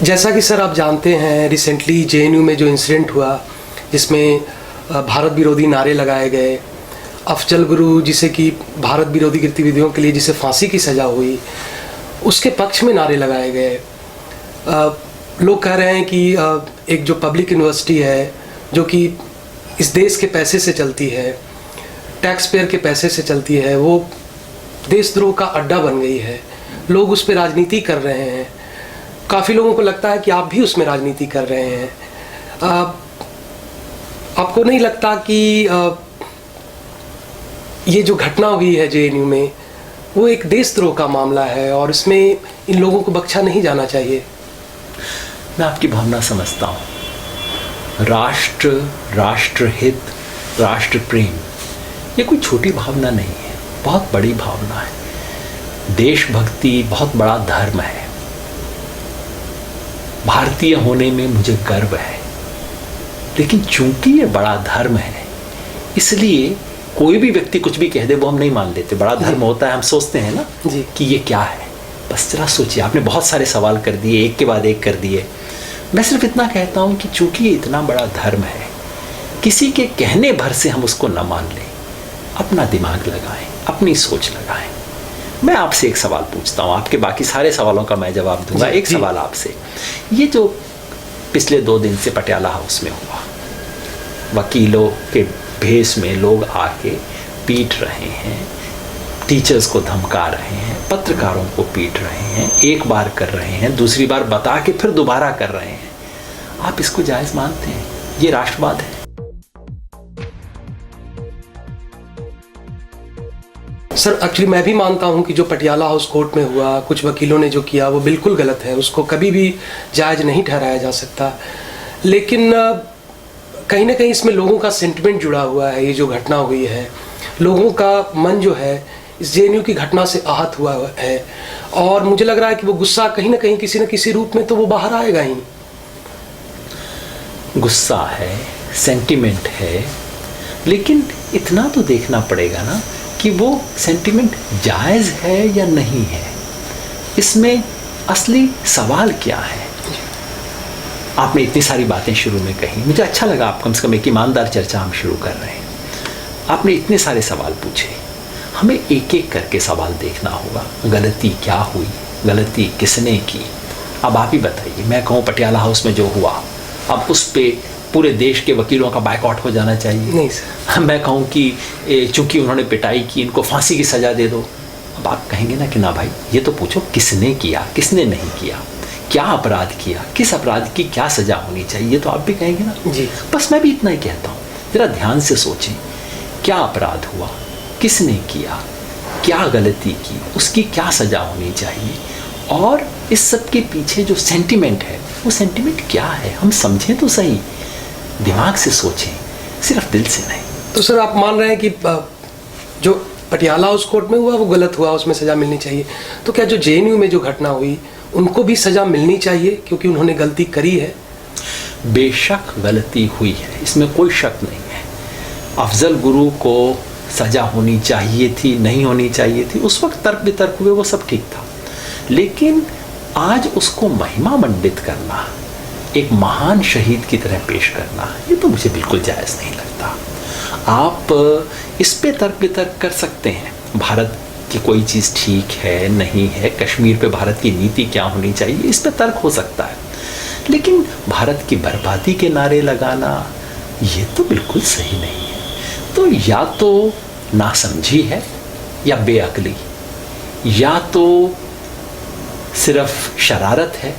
जैसा कि सर आप जानते हैं, रिसेंटली जेएनयू में जो इंसिडेंट हुआ जिसमें भारत विरोधी नारे लगाए गए, अफजल गुरु जिसे कि भारत विरोधी गतिविधियों के लिए जिसे फांसी की सज़ा हुई, उसके पक्ष में नारे लगाए गए। लोग कह रहे हैं कि एक जो पब्लिक यूनिवर्सिटी है जो कि इस देश के पैसे से चलती है, टैक्स पेयर के पैसे से चलती है, वो देशद्रोह का अड्डा बन गई है। लोग उस पर राजनीति कर रहे हैं। काफ़ी लोगों को लगता है कि आप भी उसमें राजनीति कर रहे हैं। आपको नहीं लगता कि ये जो घटना हुई है जेएनयू में वो एक देशद्रोह का मामला है और इसमें इन लोगों को बख्शा नहीं जाना चाहिए? मैं आपकी भावना समझता हूँ। राष्ट्र, राष्ट्रहित, राष्ट्र प्रेम ये कोई छोटी भावना नहीं है, बहुत बड़ी भावना है। देशभक्ति बहुत बड़ा धर्म है। भारतीय होने में मुझे गर्व है, लेकिन चूंकि ये बड़ा धर्म है इसलिए कोई भी व्यक्ति कुछ भी कह दे वो हम नहीं मान लेते। बड़ा धर्म होता है, हम सोचते हैं ना जी कि ये क्या है। बस जरा सोचिए, आपने बहुत सारे सवाल कर दिए, एक के बाद एक कर दिए। मैं सिर्फ इतना कहता हूँ कि चूंकि ये इतना बड़ा धर्म है, किसी के कहने भर से हम उसको न मान लें। अपना दिमाग लगाएं, अपनी सोच लगाएं। मैं आपसे एक सवाल पूछता हूँ, आपके बाकी सारे सवालों का मैं जवाब दूंगा। एक सवाल आपसे, ये जो पिछले 2 दिन से पटियाला हाउस में हुआ, वकीलों के भेष में लोग आके पीट रहे हैं, टीचर्स को धमका रहे हैं, पत्रकारों को पीट रहे हैं, एक बार कर रहे हैं, दूसरी बार बता के फिर दोबारा कर रहे हैं, आप इसको जायज़ मानते हैं? ये राष्ट्रवाद है? सर, एक्चुअली मैं भी मानता हूं कि जो पटियाला हाउस कोर्ट में हुआ, कुछ वकीलों ने जो किया वो बिल्कुल गलत है, उसको कभी भी जायज़ नहीं ठहराया जा सकता। लेकिन कहीं ना कहीं इसमें लोगों का सेंटिमेंट जुड़ा हुआ है। ये जो घटना हुई है, लोगों का मन जो है इस जेएनयू की घटना से आहत हुआ है और मुझे लग रहा है कि वो गुस्सा कहीं ना कहीं किसी न किसी रूप में तो वो बाहर आएगा ही। गुस्सा है, सेंटिमेंट है, लेकिन इतना तो देखना पड़ेगा ना कि वो सेंटिमेंट जायज़ है या नहीं है। इसमें असली सवाल क्या है? आपने इतनी सारी बातें शुरू में कही, मुझे अच्छा लगा। आप कम से कम एक ईमानदार चर्चा हम शुरू कर रहे हैं। आपने इतने सारे सवाल पूछे, हमें एक एक करके सवाल देखना होगा। गलती क्या हुई, गलती किसने की? अब आप ही बताइए। मैं कहूँ पटियाला हाउस में जो हुआ, अब उस पर पूरे देश के वकीलों का बायकॉट हो जाना चाहिए? नहीं सर। मैं कहूँ कि चूंकि उन्होंने पिटाई की, इनको फांसी की सज़ा दे दो। अब आप कहेंगे ना कि ना भाई, ये तो पूछो किसने किया, किसने नहीं किया, क्या अपराध किया, किस अपराध की क्या सज़ा होनी चाहिए, ये तो आप भी कहेंगे ना जी। बस मैं भी इतना ही कहता हूँ, ज़रा ध्यान से सोचें, क्या अपराध हुआ, किसने किया, क्या गलती की, उसकी क्या सज़ा होनी चाहिए, और इस सब के पीछे जो सेंटिमेंट है वो सेंटिमेंट क्या है, हम समझें तो सही। दिमाग से सोचें, सिर्फ दिल से नहीं। तो सर, आप मान रहे हैं कि जो पटियाला हाउस कोर्ट में हुआ वो गलत हुआ, उसमें सज़ा मिलनी चाहिए। तो क्या जो जेएनयू में जो घटना हुई उनको भी सज़ा मिलनी चाहिए क्योंकि उन्होंने गलती करी है? बेशक गलती हुई है, इसमें कोई शक नहीं है। अफजल गुरु को सज़ा होनी चाहिए थी, नहीं होनी चाहिए थी, उस वक्त तर्क वितर्क हुए, वो सब ठीक था। लेकिन आज उसको महिमा मंडित करना, एक महान शहीद की तरह पेश करना, ये तो मुझे बिल्कुल जायज़ नहीं लगता। आप इस पे तर्क वितर्क कर सकते हैं, भारत की कोई चीज़ ठीक है नहीं है, कश्मीर पे भारत की नीति क्या होनी चाहिए, इस पे तर्क हो सकता है। लेकिन भारत की बर्बादी के नारे लगाना ये तो बिल्कुल सही नहीं है। तो या तो नासमझी है या बेअक्ली, या तो सिर्फ शरारत है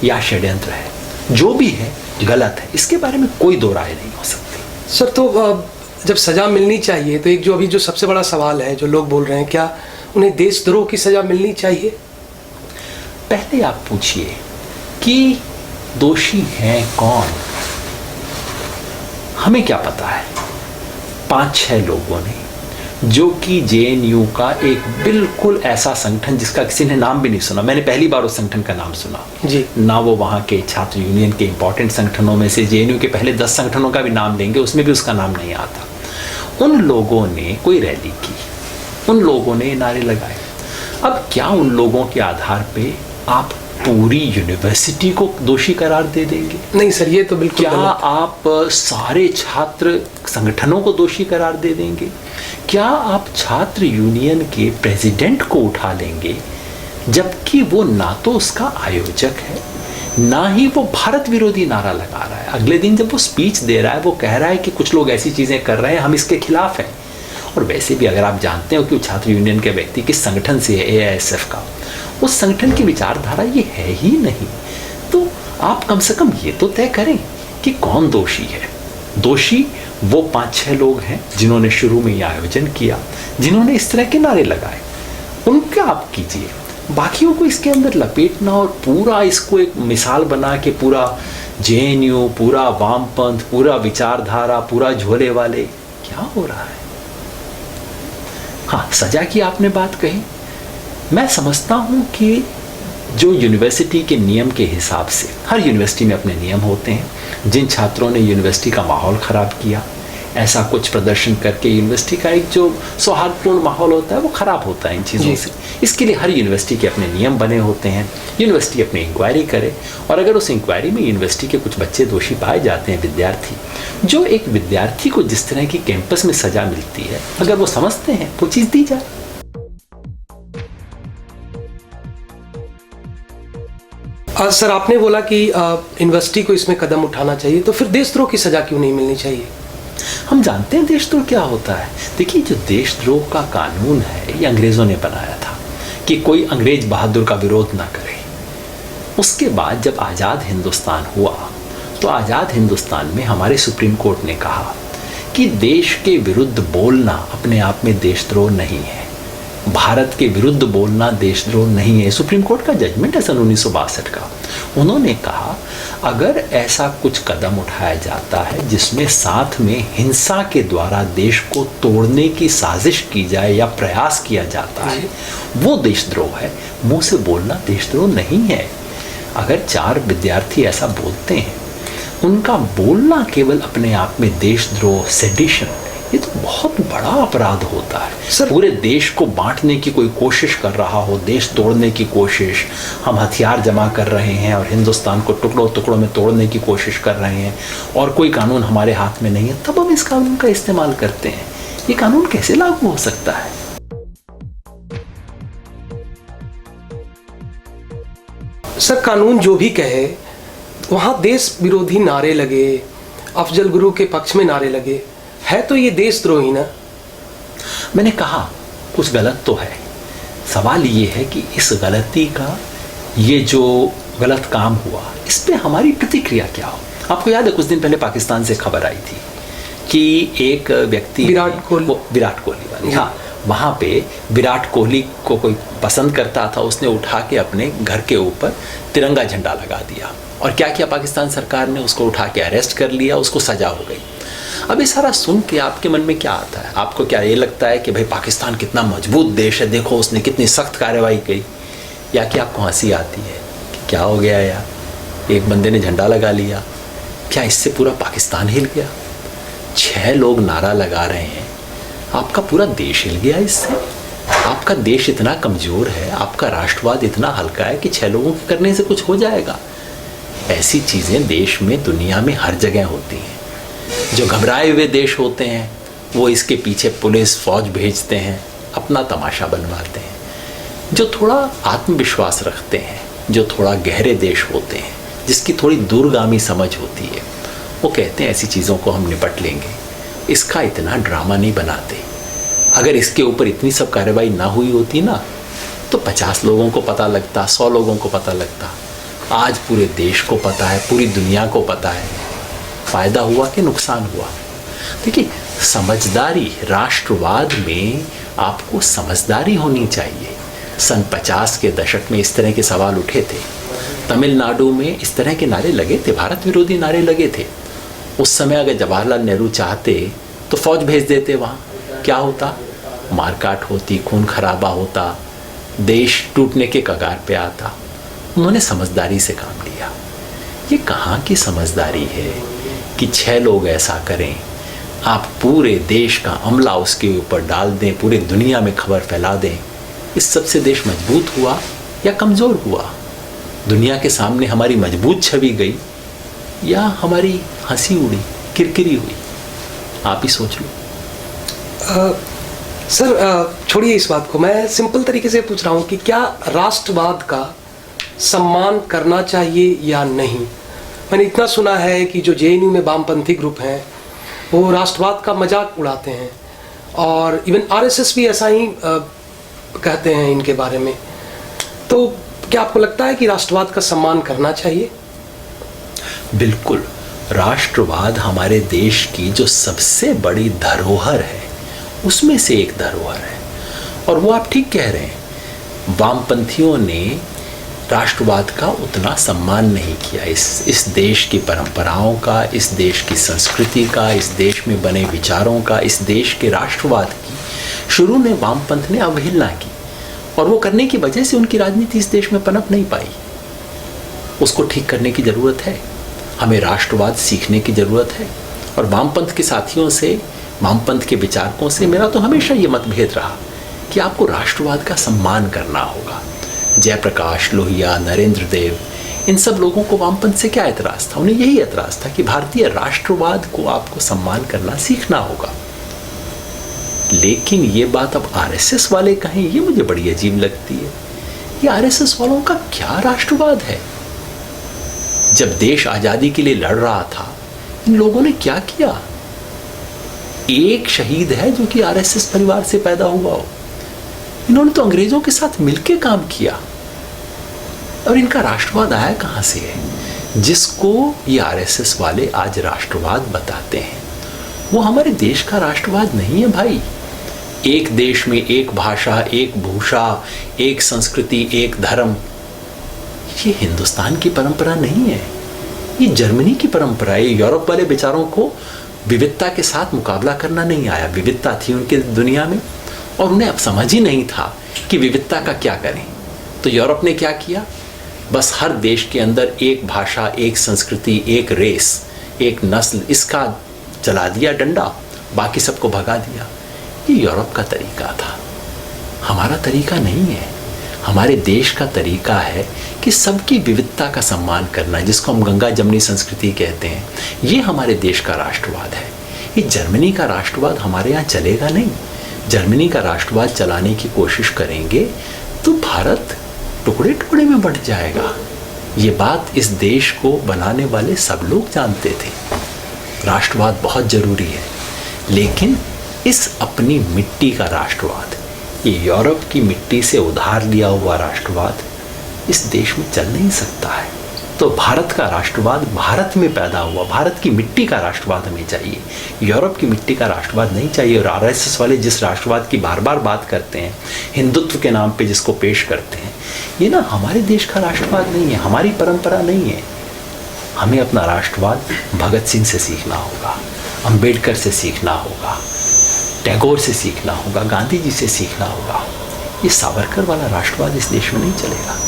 या षड्यंत्र है। जो भी है गलत है, इसके बारे में कोई दो राय नहीं हो सकती। सर, तो जब सज़ा मिलनी चाहिए तो एक जो अभी जो सबसे बड़ा सवाल है, जो लोग बोल रहे हैं, क्या उन्हें देशद्रोह की सज़ा मिलनी चाहिए? पहले आप पूछिए कि दोषी हैं कौन। हमें क्या पता है? 5-6 लोगों ने, जो कि जेएनयू का एक बिल्कुल ऐसा संगठन जिसका किसी ने नाम भी नहीं सुना, मैंने पहली बार उस संगठन का नाम सुना जी, ना वो वहाँ के छात्र यूनियन के इंपॉर्टेंट संगठनों में से, जेएनयू के पहले 10 संगठनों का भी नाम लेंगे, उसमें भी उसका नाम नहीं आता। उन लोगों ने कोई रैली की, उन लोगों ने नारे लगाए। अब क्या उन लोगों के आधार पे आप पूरी यूनिवर्सिटी को दोषी करार दे देंगे? नहीं सर, ये तो बिल्कुल क्या आप सारे छात्र संगठनों को दोषी करार दे देंगे? क्या आप छात्र यूनियन के प्रेसिडेंट को उठा लेंगे, जबकि वो ना तो उसका आयोजक है, ना ही वो भारत विरोधी नारा लगा रहा है? अगले दिन जब वो स्पीच दे रहा है, वो कह रहा है कि कुछ लोग ऐसी चीज़ें कर रहे हैं, हम इसके खिलाफ हैं। और वैसे भी अगर आप जानते हो कि छात्र यूनियन के व्यक्ति किस संगठन से है, AISF का, उस संगठन की विचारधारा ये है ही नहीं, तो आप कम से कम ये तो तय करें कि कौन दोषी है। दोषी वो 5-6 लोग हैं जिन्होंने शुरू में ये आयोजन किया, जिन्होंने इस तरह के नारे लगाए, उनका आप कीजिए। बाकियों को इसके अंदर लपेटना और पूरा इसको एक मिसाल बना के पूरा JNU, पूरा वामपंथ, पूरा विचारधारा, पूरा झोले वाले, क्या हो रहा है? हाँ, सजा की आपने बात कही। मैं समझता हूँ कि जो यूनिवर्सिटी के नियम के हिसाब से, हर यूनिवर्सिटी में अपने नियम होते हैं। जिन छात्रों ने यूनिवर्सिटी का माहौल ख़राब किया, ऐसा कुछ प्रदर्शन करके यूनिवर्सिटी का एक जो सौहार्दपूर्ण माहौल होता है वो ख़राब होता है इन चीज़ों से। इसके लिए हर यूनिवर्सिटी के अपने नियम बने होते हैं। यूनिवर्सिटी अपनी इंक्वायरी करे, और अगर उस इंक्वायरी में यूनिवर्सिटी के कुछ बच्चे दोषी पाए जाते हैं, विद्यार्थी, जो एक विद्यार्थी को जिस तरह की कैंपस में सज़ा मिलती है, अगर वो समझते हैं, वो चीज़ दी जाए। सर, आपने बोला कि यूनिवर्सिटी को इसमें कदम उठाना चाहिए, तो फिर देशद्रोह की सज़ा क्यों नहीं मिलनी चाहिए? हम जानते हैं देशद्रोह क्या होता है। देखिए, जो देशद्रोह का कानून है ये अंग्रेज़ों ने बनाया था कि कोई अंग्रेज बहादुर का विरोध ना करे। उसके बाद जब आज़ाद हिंदुस्तान हुआ, तो आज़ाद हिंदुस्तान में हमारे सुप्रीम कोर्ट ने कहा कि देश के विरुद्ध बोलना अपने आप में देशद्रोह नहीं है, भारत के विरुद्ध बोलना देशद्रोह नहीं है। सुप्रीम कोर्ट का जजमेंट है सन 1962 का। उन्होंने कहा, अगर ऐसा कुछ कदम उठाया जाता है जिसमें साथ में हिंसा के द्वारा देश को तोड़ने की साजिश की जाए या प्रयास किया जाता है, वो देशद्रोह है। मुंह से बोलना देशद्रोह नहीं है। अगर 4 विद्यार्थी ऐसा बोलते हैं, उनका बोलना केवल अपने आप में देशद्रोह, सेडिशन, ये तो बहुत बड़ा अपराध होता है। सर, पूरे देश को बांटने की कोई कोशिश कर रहा हो, देश तोड़ने की कोशिश, हम हथियार जमा कर रहे हैं और हिंदुस्तान को टुकड़ों टुकड़ों में तोड़ने की कोशिश कर रहे हैं, और कोई कानून हमारे हाथ में नहीं है, तब हम इस कानून का इस्तेमाल करते हैं। ये कानून कैसे लागू हो सकता है? सर, कानून जो भी कहे, वहाँ देश विरोधी नारे लगे, अफजल गुरु के पक्ष में नारे लगे, है तो ये देशद्रोही ना। मैंने कहा कुछ गलत तो है। सवाल ये है कि इस गलती का, ये जो गलत काम हुआ, इस पे हमारी प्रतिक्रिया क्या हो। आपको याद है कुछ दिन पहले पाकिस्तान से खबर आई थी कि एक व्यक्ति, विराट कोहली वाली, हाँ, वहाँ पे विराट कोहली को कोई पसंद करता था, उसने उठा के अपने घर के ऊपर तिरंगा झंडा लगा दिया। और क्या किया पाकिस्तान सरकार ने? उसको उठा के अरेस्ट कर लिया, उसको सजा हो गई। अब ये सारा सुन के आपके मन में क्या आता है? आपको क्या ये लगता है कि भाई पाकिस्तान कितना मजबूत देश है, देखो उसने कितनी सख्त कार्रवाई की, या कि आपको हंसी आती है कि क्या हो गया यार, एक बंदे ने झंडा लगा लिया, क्या इससे पूरा पाकिस्तान हिल गया? 6 लोग नारा लगा रहे हैं, आपका पूरा देश हिल गया इससे? आपका देश इतना कमज़ोर है, आपका राष्ट्रवाद इतना हल्का है कि 6 लोगों के करने से कुछ हो जाएगा? ऐसी चीज़ें देश में, दुनिया में हर जगह होती हैं। जो घबराए हुए देश होते हैं वो इसके पीछे पुलिस फौज भेजते हैं, अपना तमाशा बनवाते हैं। जो थोड़ा आत्मविश्वास रखते हैं, जो थोड़ा गहरे देश होते हैं, जिसकी थोड़ी दूरगामी समझ होती है, वो कहते हैं ऐसी चीज़ों को हम निपट लेंगे, इसका इतना ड्रामा नहीं बनाते। अगर इसके ऊपर इतनी सब कार्रवाई ना हुई होती ना, तो 50 लोगों को पता लगता, 100 लोगों को पता लगता। आज पूरे देश को पता है, पूरी दुनिया को पता है। फ़ायदा हुआ कि नुकसान हुआ? देखिए, समझदारी, राष्ट्रवाद में आपको समझदारी होनी चाहिए। सन 50 के दशक में इस तरह के सवाल उठे थे, तमिलनाडु में इस तरह के नारे लगे थे, भारत विरोधी नारे लगे थे। उस समय अगर जवाहरलाल नेहरू चाहते तो फौज भेज देते वहाँ, क्या होता? मारकाट होती, खून खराबा होता, देश टूटने के कगार पे आता। उन्होंने समझदारी से काम लिया। ये कहाँ की समझदारी है कि 6 लोग ऐसा करें, आप पूरे देश का अमला उसके ऊपर डाल दें, पूरी दुनिया में खबर फैला दें। इस सबसे देश मजबूत हुआ या कमज़ोर हुआ? दुनिया के सामने हमारी मजबूत छवि गई या हमारी हंसी उड़ी, किरकिरी हुई? आप ही सोच लो। सर छोड़िए इस बात को, मैं सिंपल तरीके से पूछ रहा हूँ कि क्या राष्ट्रवाद का सम्मान करना चाहिए या नहीं? मैंने इतना सुना है कि जो जेएनयू में वामपंथी ग्रुप हैं वो राष्ट्रवाद का मजाक उड़ाते हैं, और इवन आरएसएस भी ऐसा ही कहते हैं इनके बारे में। तो क्या आपको लगता है कि राष्ट्रवाद का सम्मान करना चाहिए? बिल्कुल, राष्ट्रवाद हमारे देश की जो सबसे बड़ी धरोहर है उसमें से एक धरोहर है। और वो आप ठीक कह रहे हैं, वामपंथियों ने राष्ट्रवाद का उतना सम्मान नहीं किया। इस देश की परंपराओं का, इस देश की संस्कृति का, इस देश में बने विचारों का, इस देश के राष्ट्रवाद की शुरू में वामपंथ ने अवहेलना की, और वो करने की वजह से उनकी राजनीति इस देश में पनप नहीं पाई। उसको ठीक करने की ज़रूरत है, हमें राष्ट्रवाद सीखने की ज़रूरत है। और वामपंथ के साथियों से, वामपंथ के विचारकों से मेरा तो हमेशा ये मतभेद रहा कि आपको राष्ट्रवाद का सम्मान करना होगा। जयप्रकाश, लोहिया, नरेंद्र देव, इन सब लोगों को वामपंथ से क्या एतराज़ था? उन्हें यही एतराज़ था कि भारतीय राष्ट्रवाद को आपको सम्मान करना सीखना होगा। लेकिन ये बात अब आरएसएस वाले कहें, ये मुझे बड़ी अजीब लगती है। ये आरएसएस वालों का क्या राष्ट्रवाद है? जब देश आज़ादी के लिए लड़ रहा था, इन लोगों ने क्या किया? एक शहीद है जो कि आरएसएस परिवार से पैदा हुआ हो। इन्होंने तो अंग्रेजों के साथ मिलकर काम किया, और इनका राष्ट्रवाद आया कहां से है? जिसको ये आरएसएस वाले आज राष्ट्रवाद बताते हैं, वो हमारे देश का राष्ट्रवाद नहीं है भाई। एक देश में एक भाषा, एक भूषा, एक संस्कृति, एक धर्म, ये हिंदुस्तान की परंपरा नहीं है, ये जर्मनी की परंपरा है। यूरोप वाले विचारों को विविधता के साथ मुकाबला करना नहीं आया। विविधता थी उनके दुनिया में, और उन्हें अब समझ ही नहीं था कि विविधता का क्या करें। तो यूरोप ने क्या किया? बस हर देश के अंदर एक भाषा, एक संस्कृति, एक रेस, एक नस्ल, इसका चला दिया डंडा, बाकी सबको भगा दिया। ये यूरोप का तरीका था, हमारा तरीका नहीं है। हमारे देश का तरीका है कि सबकी विविधता का सम्मान करना, जिसको हम गंगा जमनी संस्कृति कहते हैं। ये हमारे देश का राष्ट्रवाद है। ये जर्मनी का राष्ट्रवाद हमारे यहाँ चलेगा नहीं। जर्मनी का राष्ट्रवाद चलाने की कोशिश करेंगे तो भारत टुकड़े टुकड़े में बंट जाएगा। ये बात इस देश को बनाने वाले सब लोग जानते थे। राष्ट्रवाद बहुत ज़रूरी है, लेकिन इस अपनी मिट्टी का राष्ट्रवाद, ये यूरोप की मिट्टी से उधार लिया हुआ राष्ट्रवाद इस देश में चल नहीं सकता है। तो भारत का राष्ट्रवाद भारत में पैदा हुआ, भारत की मिट्टी का राष्ट्रवाद हमें चाहिए, यूरोप की मिट्टी का राष्ट्रवाद नहीं चाहिए। और आरएसएस वाले जिस राष्ट्रवाद की बार बार बात करते हैं, हिंदुत्व के नाम पे जिसको पेश करते हैं, ये ना हमारे देश का राष्ट्रवाद नहीं है, हमारी परंपरा नहीं है। हमें अपना राष्ट्रवाद भगत सिंह से सीखना होगा, अंबेडकर से सीखना होगा, टैगोर से सीखना होगा, गांधी जी से सीखना होगा। ये सावरकर वाला राष्ट्रवाद इस देश में नहीं चलेगा।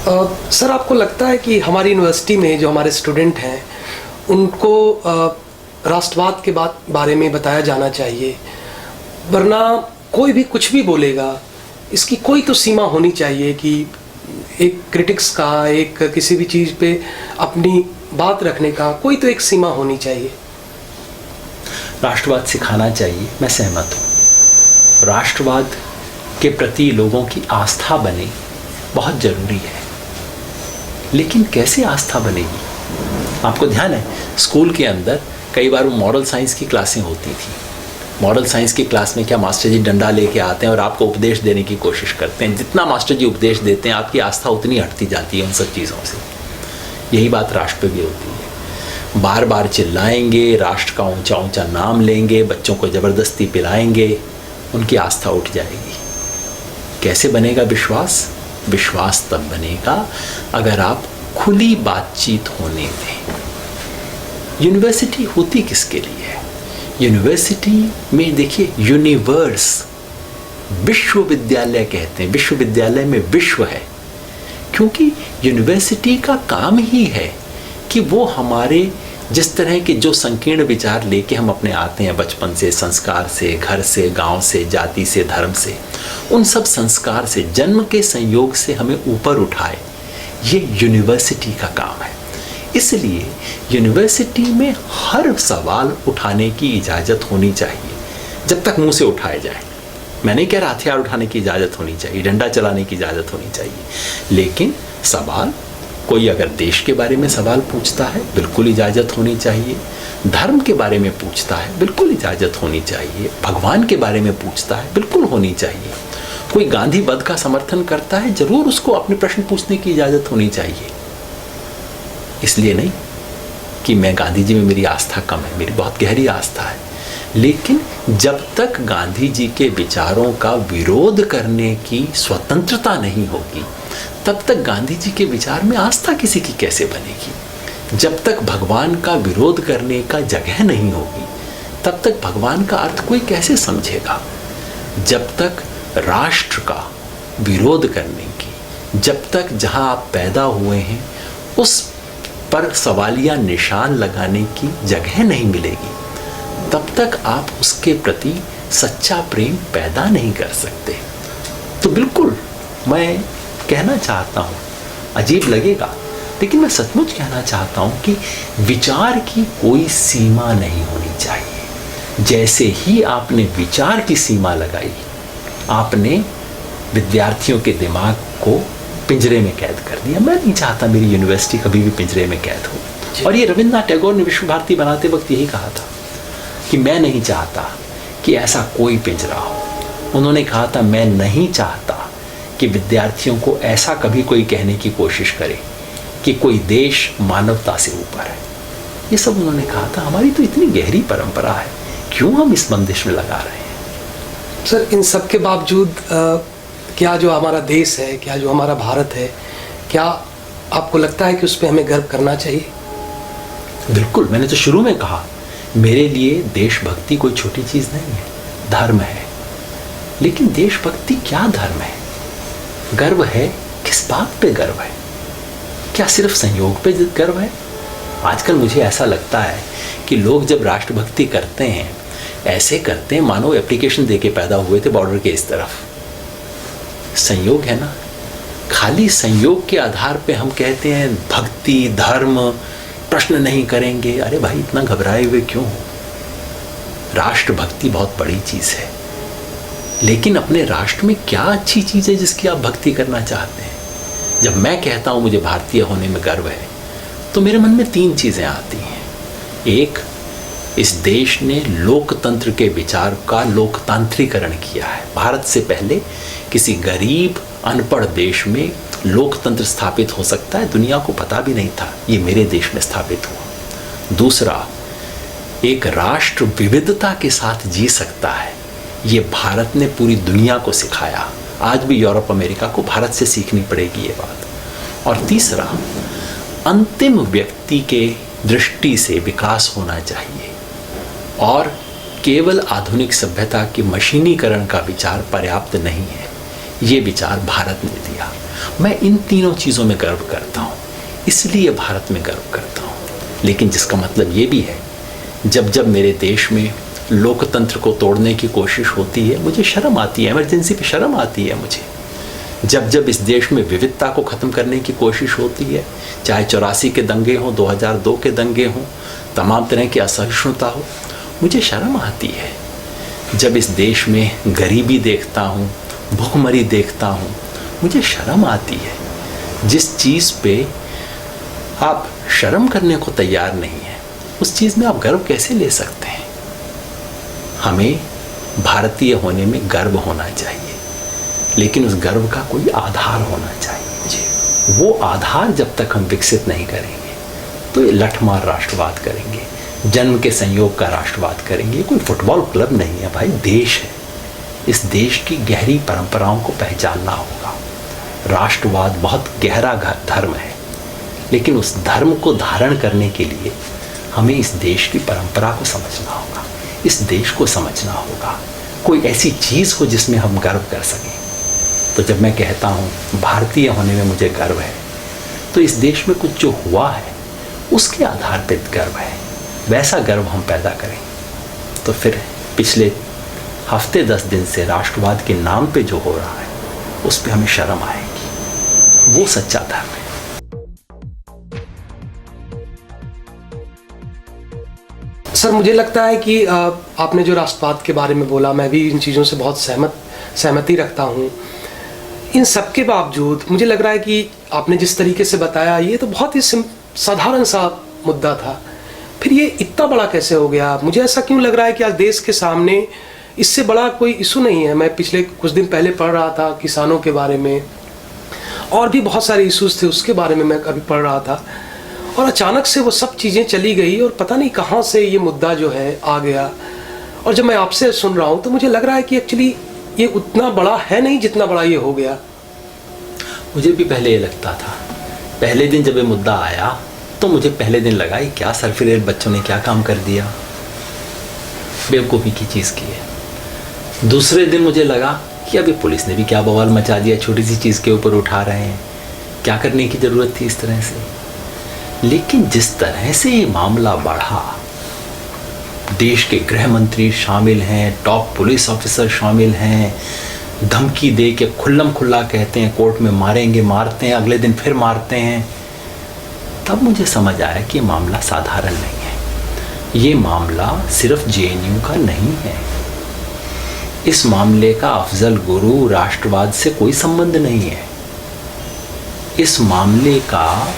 सर, आपको लगता है कि हमारी यूनिवर्सिटी में जो हमारे स्टूडेंट हैं उनको राष्ट्रवाद के बारे में बताया जाना चाहिए? वरना कोई भी कुछ भी बोलेगा, इसकी कोई तो सीमा होनी चाहिए कि एक क्रिटिक्स का, एक किसी भी चीज़ पे अपनी बात रखने का कोई तो एक सीमा होनी चाहिए। राष्ट्रवाद सिखाना चाहिए, मैं सहमत हूँ। राष्ट्रवाद के प्रति लोगों की आस्था बने, बहुत ज़रूरी है। लेकिन कैसे आस्था बनेगी? आपको ध्यान है, स्कूल के अंदर कई बार वो मॉरल साइंस की क्लासें होती थी। मॉरल साइंस की क्लास में क्या मास्टर जी डंडा लेके आते हैं और आपको उपदेश देने की कोशिश करते हैं। जितना मास्टर जी उपदेश देते हैं, आपकी आस्था उतनी हटती जाती है उन सब चीज़ों से। यही बात राष्ट्र पे भी होती है। बार बार चिल्लाएंगे, राष्ट्र का ऊंचा ऊंचा नाम लेंगे, बच्चों को ज़बरदस्ती पिलाएंगे, उनकी आस्था उठ जाएगी। कैसे बनेगा विश्वास? विश्वास तब बनेगा अगर आप खुली बातचीत होने दें। यूनिवर्सिटी होती किसके लिए है? यूनिवर्सिटी में देखिए, यूनिवर्स, विश्वविद्यालय कहते हैं। विश्वविद्यालय में विश्व है, क्योंकि यूनिवर्सिटी का काम ही है कि वो हमारे जिस तरह के जो संकीर्ण विचार लेके हम अपने आते हैं बचपन से, संस्कार से, घर से, गांव से, जाति से, धर्म से, उन सब संस्कार से, जन्म के संयोग से हमें ऊपर उठाए। ये यूनिवर्सिटी का काम है। इसलिए यूनिवर्सिटी में हर सवाल उठाने की इजाज़त होनी चाहिए, जब तक मुंह से उठाया जाए। मैं नहीं कह रहा हथियार उठाने की इजाज़त होनी चाहिए, डंडा चलाने की इजाज़त होनी चाहिए, लेकिन सवाल, कोई अगर देश के बारे में सवाल पूछता है बिल्कुल इजाज़त होनी चाहिए, धर्म के बारे में पूछता है बिल्कुल इजाज़त होनी चाहिए, भगवान के बारे में पूछता है बिल्कुल होनी चाहिए, कोई गांधी वध का समर्थन करता है जरूर उसको अपने प्रश्न पूछने की इजाज़त होनी चाहिए। इसलिए नहीं कि मैं गांधी जी में मेरी आस्था कम है, मेरी बहुत गहरी आस्था है, लेकिन जब तक गांधी जी के विचारों का विरोध करने की स्वतंत्रता नहीं होगी तब तक गांधी जी के विचार में आस्था किसी की कैसे बनेगी। जब तक भगवान का विरोध करने का जगह नहीं होगी तब तक भगवान का अर्थ कोई कैसे समझेगा। जब तक राष्ट्र का विरोध करने की, जब तक जहां आप पैदा हुए हैं उस पर सवालिया निशान लगाने की जगह नहीं मिलेगी तब तक आप उसके प्रति सच्चा प्रेम पैदा नहीं कर सकते। तो बिल्कुल मैं कहना चाहता हूँ, अजीब लगेगा लेकिन मैं सचमुच कहना चाहता हूँ कि विचार की कोई सीमा नहीं होनी चाहिए। जैसे ही आपने विचार की सीमा लगाई, आपने विद्यार्थियों के दिमाग को पिंजरे में कैद कर दिया। मैं नहीं चाहता मेरी यूनिवर्सिटी कभी भी पिंजरे में कैद हो। और ये रविन्द्रनाथ टैगोर ने विश्व भारती बनाते वक्त यही कहा था कि मैं नहीं चाहता कि ऐसा कोई पिंजरा हो। उन्होंने कहा था मैं नहीं चाहता कि विद्यार्थियों को ऐसा कभी कोई कहने की कोशिश करे कि कोई देश मानवता से ऊपर है। ये सब उन्होंने कहा था। हमारी तो इतनी गहरी परंपरा है, क्यों हम इस बंदिश में लगा रहे हैं। सर, इन सब के बावजूद क्या जो हमारा देश है, क्या जो हमारा भारत है, क्या आपको लगता है कि उस पर हमें गर्व करना चाहिए? बिल्कुल, मैंने तो शुरू में कहा मेरे लिए देशभक्ति कोई छोटी चीज़ नहीं है, धर्म है। लेकिन देशभक्ति क्या धर्म है? गर्व है किस बात पे गर्व है? क्या सिर्फ संयोग पे गर्व है? आजकल मुझे ऐसा लगता है कि लोग जब राष्ट्रभक्ति करते हैं ऐसे करते हैं मानो एप्लीकेशन दे के पैदा हुए थे बॉर्डर के इस तरफ। संयोग है ना, खाली संयोग के आधार पे हम कहते हैं भक्ति धर्म प्रश्न नहीं करेंगे। अरे भाई, इतना घबराए हुए क्यों हो? राष्ट्रभक्ति बहुत बड़ी चीज़ है, लेकिन अपने राष्ट्र में क्या अच्छी चीज़ है जिसकी आप भक्ति करना चाहते हैं? जब मैं कहता हूँ मुझे भारतीय होने में गर्व है तो मेरे मन में 3 चीज़ें आती हैं। एक, इस देश ने लोकतंत्र के विचार का लोकतांत्रिकरण किया है। भारत से पहले किसी गरीब अनपढ़ देश में लोकतंत्र स्थापित हो सकता है दुनिया को पता भी नहीं था, ये मेरे देश में स्थापित हुआ। दूसरा, एक राष्ट्र विविधता के साथ जी सकता है, ये भारत ने पूरी दुनिया को सिखाया। आज भी यूरोप अमेरिका को भारत से सीखनी पड़ेगी ये बात। और तीसरा, अंतिम व्यक्ति के दृष्टि से विकास होना चाहिए और केवल आधुनिक सभ्यता के मशीनीकरण का विचार पर्याप्त नहीं है, ये विचार भारत ने दिया। मैं इन तीनों चीज़ों में गर्व करता हूँ, इसलिए भारत में गर्व करता हूँ। लेकिन जिसका मतलब ये भी है, जब जब मेरे देश में लोकतंत्र को तोड़ने की कोशिश होती है मुझे शर्म आती है, इमरजेंसी पे शर्म आती है मुझे। जब जब इस देश में विविधता को ख़त्म करने की कोशिश होती है, चाहे 84 के दंगे हों, 2002 के दंगे हों, तमाम तरह की असहिष्णुता हो, मुझे शर्म आती है। जब इस देश में गरीबी देखता हूँ, भूखमरी देखता हूँ, मुझे शर्म आती है। जिस चीज़ पे आप शर्म करने को तैयार नहीं है उस चीज़ में आप गर्व कैसे ले सकते हैं? हमें भारतीय होने में गर्व होना चाहिए, लेकिन उस गर्व का कोई आधार होना चाहिए जी। वो आधार जब तक हम विकसित नहीं करेंगे तो ये लठमार राष्ट्रवाद करेंगे, जन्म के संयोग का राष्ट्रवाद करेंगे। कोई फुटबॉल क्लब नहीं है भाई, देश है। इस देश की गहरी परंपराओं को पहचानना होगा। राष्ट्रवाद बहुत गहरा धर्म है, लेकिन उस धर्म को धारण करने के लिए हमें इस देश की परंपरा को समझना होगा, इस देश को समझना होगा। कोई ऐसी चीज़ हो जिसमें हम गर्व कर सकें। तो जब मैं कहता हूँ भारतीय होने में मुझे गर्व है, तो इस देश में कुछ जो हुआ है उसके आधार पर गर्व है। वैसा गर्व हम पैदा करें तो फिर पिछले हफ्ते 10 दिन से राष्ट्रवाद के नाम पे जो हो रहा है उस पर हमें शर्म आएगी। वो सच्चा धर्म है। सर मुझे लगता है कि आपने जो राष्ट्रवाद के बारे में बोला, मैं भी इन चीज़ों से बहुत सहमति रखता हूँ। इन सब के बावजूद मुझे लग रहा है कि आपने जिस तरीके से बताया, ये तो बहुत ही साधारण सा मुद्दा था, फिर ये इतना बड़ा कैसे हो गया? मुझे ऐसा क्यों लग रहा है कि आज देश के सामने इससे बड़ा कोई इशू नहीं है। मैं पिछले कुछ दिन पहले पढ़ रहा था किसानों के बारे में, और भी बहुत सारे इश्यूज थे उसके बारे में मैं अभी पढ़ रहा था, और अचानक से वो सब चीज़ें चली गई और पता नहीं कहाँ से ये मुद्दा जो है आ गया। और जब मैं आपसे सुन रहा हूँ तो मुझे लग रहा है कि एक्चुअली ये उतना बड़ा है नहीं जितना बड़ा ये हो गया। मुझे भी पहले ये लगता था, पहले दिन जब ये मुद्दा आया तो मुझे पहले दिन लगा कि क्या सरफिरेल बच्चों ने क्या काम कर दिया, बेवकूफ़ी की चीज़ की है। दूसरे दिन मुझे लगा कि अभी पुलिस ने भी क्या बवाल मचा दिया, छोटी सी चीज़ के ऊपर उठा रहे हैं, क्या करने की ज़रूरत थी इस तरह से। लेकिन जिस तरह से ये मामला बढ़ा, देश के गृह मंत्री शामिल हैं, टॉप पुलिस ऑफिसर शामिल हैं, धमकी दे के खुल्लम खुल्ला कहते हैं कोर्ट में मारेंगे, मारते हैं, अगले दिन फिर मारते हैं, तब मुझे समझ आया कि ये मामला साधारण नहीं है। ये मामला सिर्फ जेएनयू का नहीं है। इस मामले का अफजल गुरु राष्ट्रवाद से कोई संबंध नहीं है। इस मामले का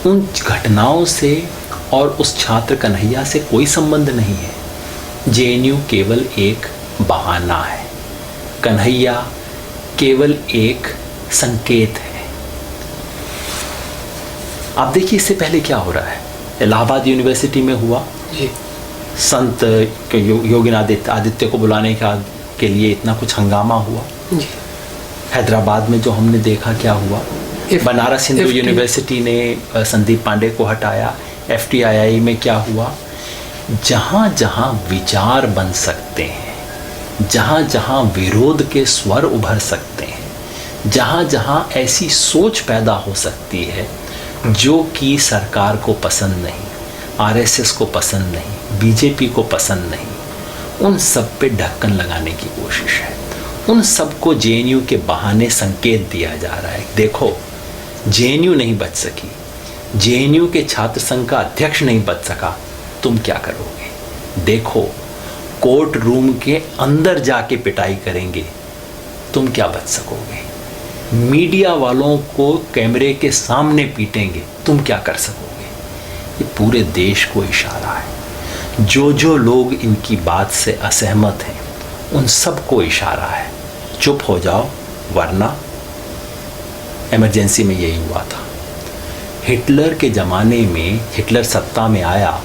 उन घटनाओं से और उस छात्र कन्हैया से कोई संबंध नहीं है। जेएनयू केवल एक बहाना है, कन्हैया केवल एक संकेत है। आप देखिए इससे पहले क्या हो रहा है। इलाहाबाद यूनिवर्सिटी में हुआ जी, संत योगी आदित्य को बुलाने के लिए इतना कुछ हंगामा हुआ जी। हैदराबाद में जो हमने देखा क्या हुआ, बनारस हिंदू यूनिवर्सिटी ने संदीप पांडे को हटाया, FTII में क्या हुआ। जहाँ जहाँ विचार बन सकते हैं, जहाँ जहाँ विरोध के स्वर उभर सकते हैं, जहाँ जहाँ ऐसी सोच पैदा हो सकती है जो कि सरकार को पसंद नहीं, RSS को पसंद नहीं, BJP को पसंद नहीं, उन सब पे ढक्कन लगाने की कोशिश है। उन सबको जेएनयू के बहाने संकेत दिया जा रहा है। देखो, जेएनयू नहीं बच सकी, जेएनयू के छात्र संघ का अध्यक्ष नहीं बच सका, तुम क्या करोगे? देखो, कोर्ट रूम के अंदर जाके पिटाई करेंगे, तुम क्या बच सकोगे? मीडिया वालों को कैमरे के सामने पीटेंगे, तुम क्या कर सकोगे? ये पूरे देश को इशारा है। जो जो लोग इनकी बात से असहमत हैं उन सबको इशारा है, चुप हो जाओ, वरना इमरजेंसी में यही हुआ था। हिटलर के ज़माने में, हिटलर सत्ता में आया,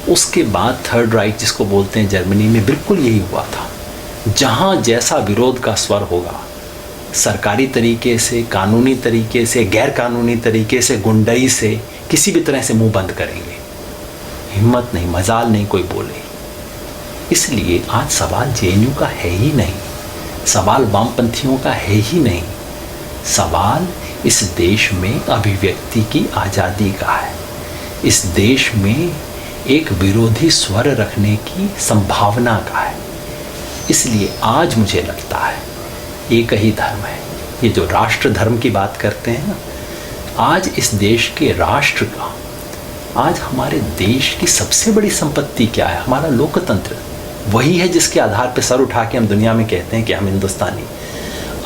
उसके बाद थर्ड राइट जिसको बोलते हैं जर्मनी में, बिल्कुल यही हुआ था। जहाँ जैसा विरोध का स्वर होगा, सरकारी तरीके से, कानूनी तरीके से, गैर कानूनी तरीके से, गुंडई से, किसी भी तरह से मुंह बंद करेंगे। हिम्मत नहीं, मजाल नहीं कोई बोले। इसलिए आज सवाल जेएनयू का है ही नहीं, सवाल वामपंथियों का है ही नहीं, सवाल इस देश में अभिव्यक्ति की आज़ादी का है। इस देश में एक विरोधी स्वर रखने की संभावना का है। इसलिए आज मुझे लगता है एक ही धर्म है। ये जो राष्ट्र धर्म की बात करते हैं ना, आज इस देश के राष्ट्र का, आज हमारे देश की सबसे बड़ी संपत्ति क्या है? हमारा लोकतंत्र। वही है जिसके आधार पर सर उठा के हम दुनिया में कहते हैं कि हम हिंदुस्तानी।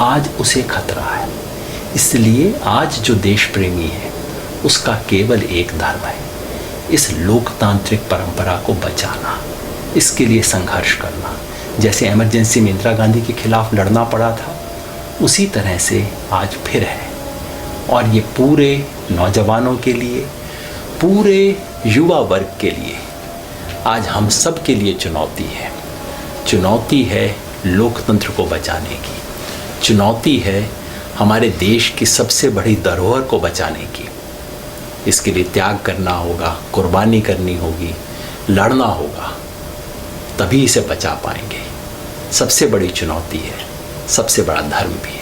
आज उसे खतरा है। इसलिए आज जो देश प्रेमी है उसका केवल एक धर्म है, इस लोकतांत्रिक परंपरा को बचाना, इसके लिए संघर्ष करना। जैसे इमरजेंसी में इंदिरा गांधी के खिलाफ लड़ना पड़ा था, उसी तरह से आज फिर है। और ये पूरे नौजवानों के लिए, पूरे युवा वर्ग के लिए, आज हम सब के लिए चुनौती है। चुनौती है लोकतंत्र को बचाने की, चुनौती है हमारे देश की सबसे बड़ी धरोहर को बचाने की। इसके लिए त्याग करना होगा, कुर्बानी करनी होगी, लड़ना होगा, तभी इसे बचा पाएंगे। सबसे बड़ी चुनौती है, सबसे बड़ा धर्म भी है।